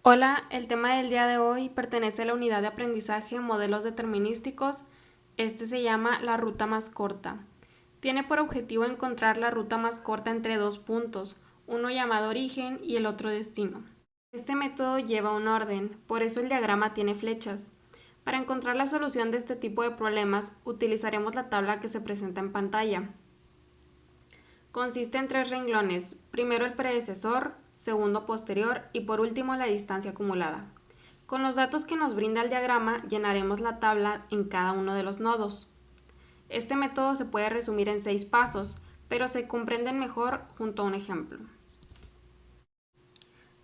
Hola, el tema del día de hoy pertenece a la unidad de aprendizaje modelos determinísticos. Este se llama la ruta más corta. Tiene por objetivo encontrar la ruta más corta entre dos puntos, uno llamado origen y el otro destino. Este método lleva un orden, por eso el diagrama tiene flechas. Para encontrar la solución de este tipo de problemas, utilizaremos la tabla que se presenta en pantalla. Consiste en tres renglones, primero el predecesor, segundo posterior y por último la distancia acumulada. Con los datos que nos brinda el diagrama llenaremos la tabla en cada uno de los nodos. Este método se puede resumir en 6 pasos, pero se comprenden mejor junto a un ejemplo.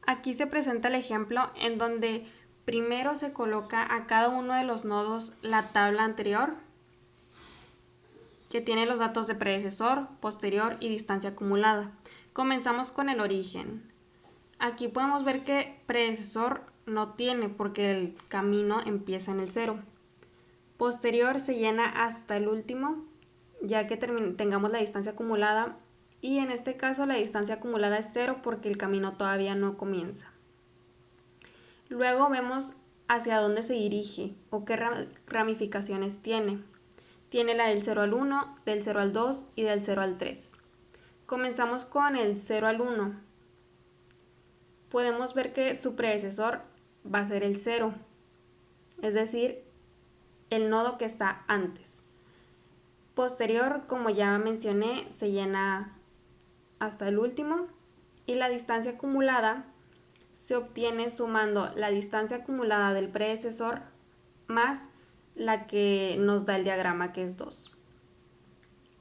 Aquí se presenta el ejemplo en donde primero se coloca a cada uno de los nodos la tabla anterior, que tiene los datos de predecesor, posterior y distancia acumulada. Comenzamos con el origen. Aquí podemos ver que predecesor no tiene porque el camino empieza en el 0. Posterior se llena hasta el último, ya que tengamos la distancia acumulada, y en este caso la distancia acumulada es 0 porque el camino todavía no comienza. Luego vemos hacia dónde se dirige o qué ramificaciones tiene. Tiene la del 0 al 1, del 0 al 2 y del 0 al 3. Comenzamos con el 0 al 1. Podemos ver que su predecesor va a ser el 0, es decir, el nodo que está antes. Posterior, como ya mencioné, se llena hasta el último, y la distancia acumulada se obtiene sumando la distancia acumulada del predecesor más la que nos da el diagrama, que es 2.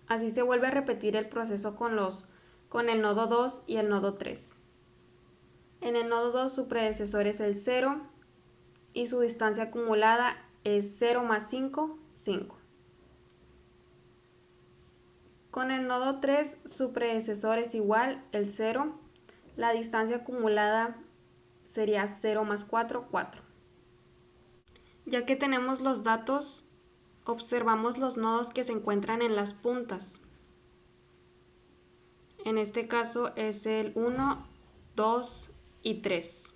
Así se vuelve a repetir el proceso con el nodo 2 y el nodo 3. En el nodo 2 su predecesor es el 0 y su distancia acumulada es 0 más 5, 5. Con el nodo 3 su predecesor es igual, el 0. La distancia acumulada sería 0 más 4, 4. Ya que tenemos los datos, observamos los nodos que se encuentran en las puntas. En este caso es el 1, 2 y 3.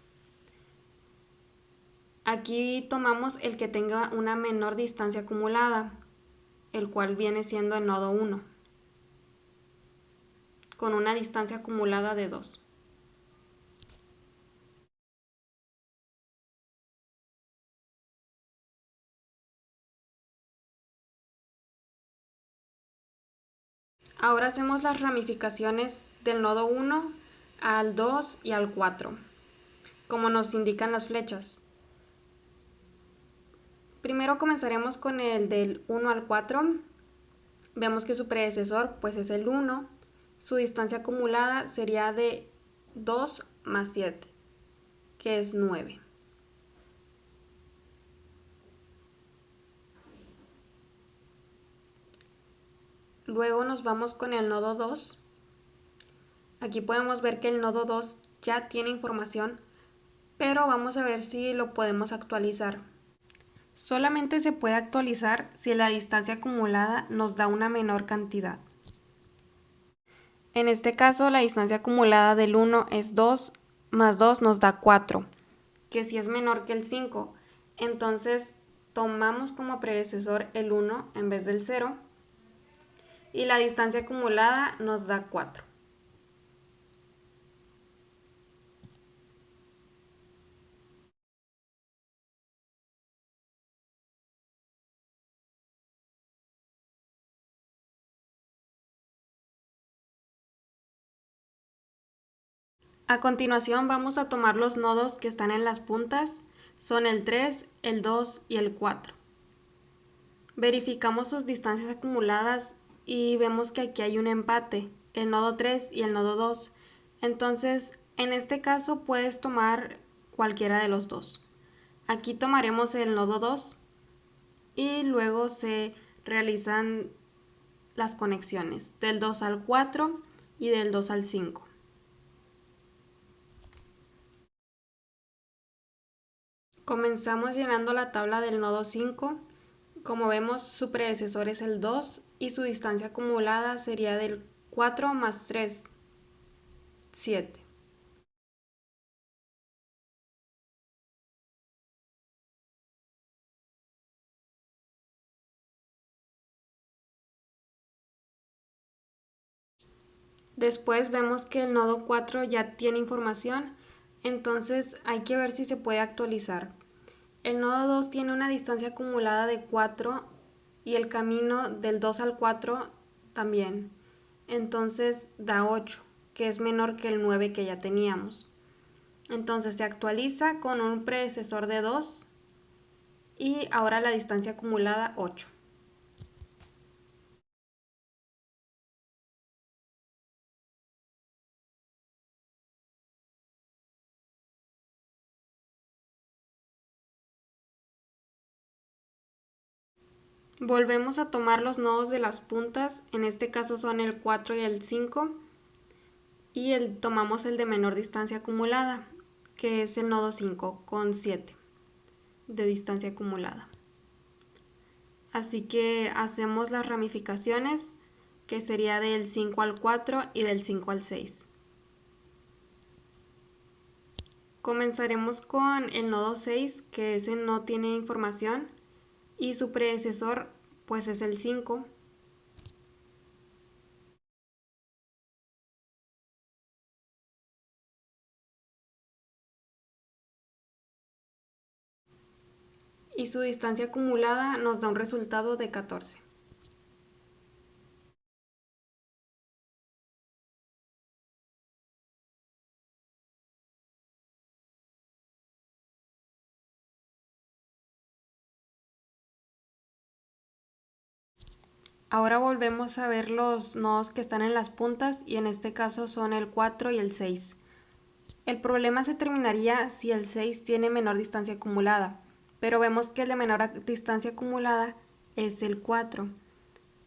Aquí tomamos el que tenga una menor distancia acumulada, el cual viene siendo el nodo 1, con una distancia acumulada de 2. Ahora hacemos las ramificaciones del nodo 1 al 2 y al 4, como nos indican las flechas. Primero comenzaremos con el del 1 al 4. Vemos que su predecesor pues es el 1. Su distancia acumulada sería de 2 más 7, que es 9. Luego nos vamos con el nodo 2. Aquí podemos ver que el nodo 2 ya tiene información, pero vamos a ver si lo podemos actualizar. Solamente se puede actualizar si la distancia acumulada nos da una menor cantidad. En este caso, la distancia acumulada del 1 es 2, más 2 nos da 4, que si es menor que el 5. Entonces, tomamos como predecesor el 1 en vez del 0, y la distancia acumulada nos da 4. A continuación vamos a tomar los nodos que están en las puntas, son el 3, el 2 y el 4. Verificamos sus distancias acumuladas y vemos que aquí hay un empate, el nodo 3 y el nodo 2. Entonces, en este caso puedes tomar cualquiera de los dos. Aquí tomaremos el nodo 2 y luego se realizan las conexiones del 2 al 4 y del 2 al 5. Comenzamos llenando la tabla del nodo 5. Como vemos, su predecesor es el 2 y su distancia acumulada sería del 4 más 3, 7. Después vemos que el nodo 4 ya tiene información, entonces hay que ver si se puede actualizar. El nodo 2 tiene una distancia acumulada de 4 y el camino del 2 al 4 también. Entonces da 8, que es menor que el 9 que ya teníamos. Entonces se actualiza con un predecesor de 2 y ahora la distancia acumulada 8. Volvemos a tomar los nodos de las puntas, en este caso son el 4 y el 5, y tomamos el de menor distancia acumulada, que es el nodo 5 con 7 de distancia acumulada. Así que hacemos las ramificaciones, que sería del 5 al 4 y del 5 al 6. Comenzaremos con el nodo 6, que ese no tiene información, y su predecesor pues es el 5. Y su distancia acumulada nos da un resultado de 14. Ahora volvemos a ver los nodos que están en las puntas y en este caso son el 4 y el 6. El problema se terminaría si el 6 tiene menor distancia acumulada, pero vemos que el de menor distancia acumulada es el 4.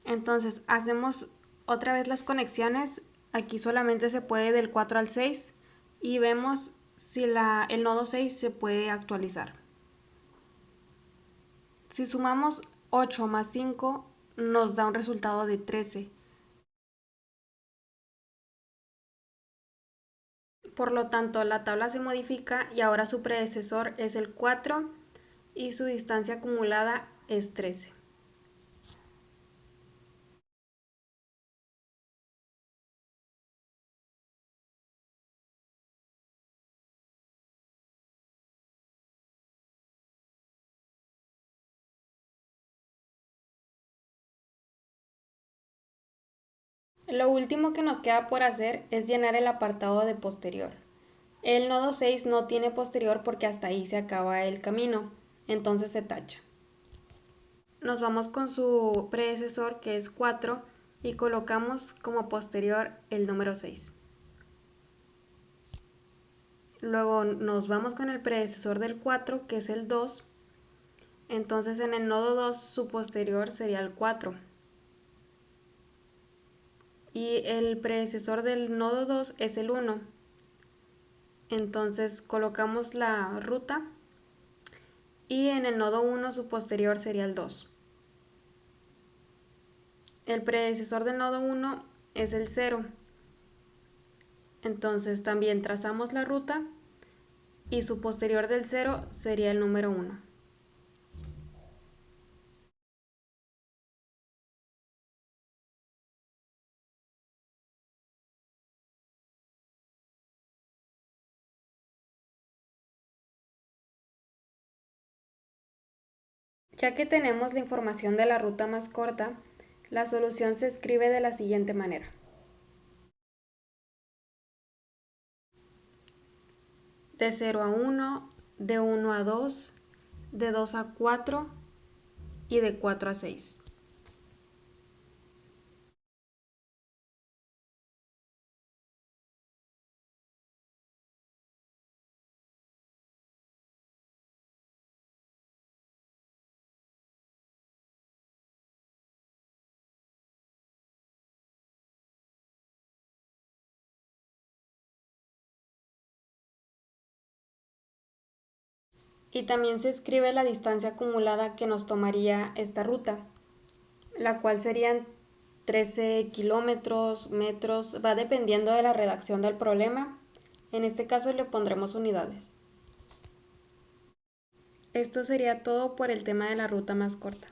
Entonces hacemos otra vez las conexiones, aquí solamente se puede del 4 al 6 y vemos si el nodo 6 se puede actualizar. Si sumamos 8 más 5 nos da un resultado de 13. Por lo tanto, la tabla se modifica y ahora su predecesor es el 4 y su distancia acumulada es 13. Lo último que nos queda por hacer es llenar el apartado de posterior. El nodo 6 no tiene posterior porque hasta ahí se acaba el camino, entonces se tacha. Nos vamos con su predecesor que es 4 y colocamos como posterior el número 6. Luego nos vamos con el predecesor del 4 que es el 2. Entonces en el nodo 2 su posterior sería el 4. Y el predecesor del nodo 2 es el 1. Entonces colocamos la ruta y en el nodo 1 su posterior sería el 2. El predecesor del nodo 1 es el 0. Entonces también trazamos la ruta y su posterior del 0 sería el número 1. Ya que tenemos la información de la ruta más corta, la solución se escribe de la siguiente manera. De 0 a 1, de 1 a 2, de 2 a 4 y de 4 a 6. Y también se escribe la distancia acumulada que nos tomaría esta ruta, la cual serían 13 kilómetros, metros, va dependiendo de la redacción del problema. En este caso le pondremos unidades. Esto sería todo por el tema de la ruta más corta.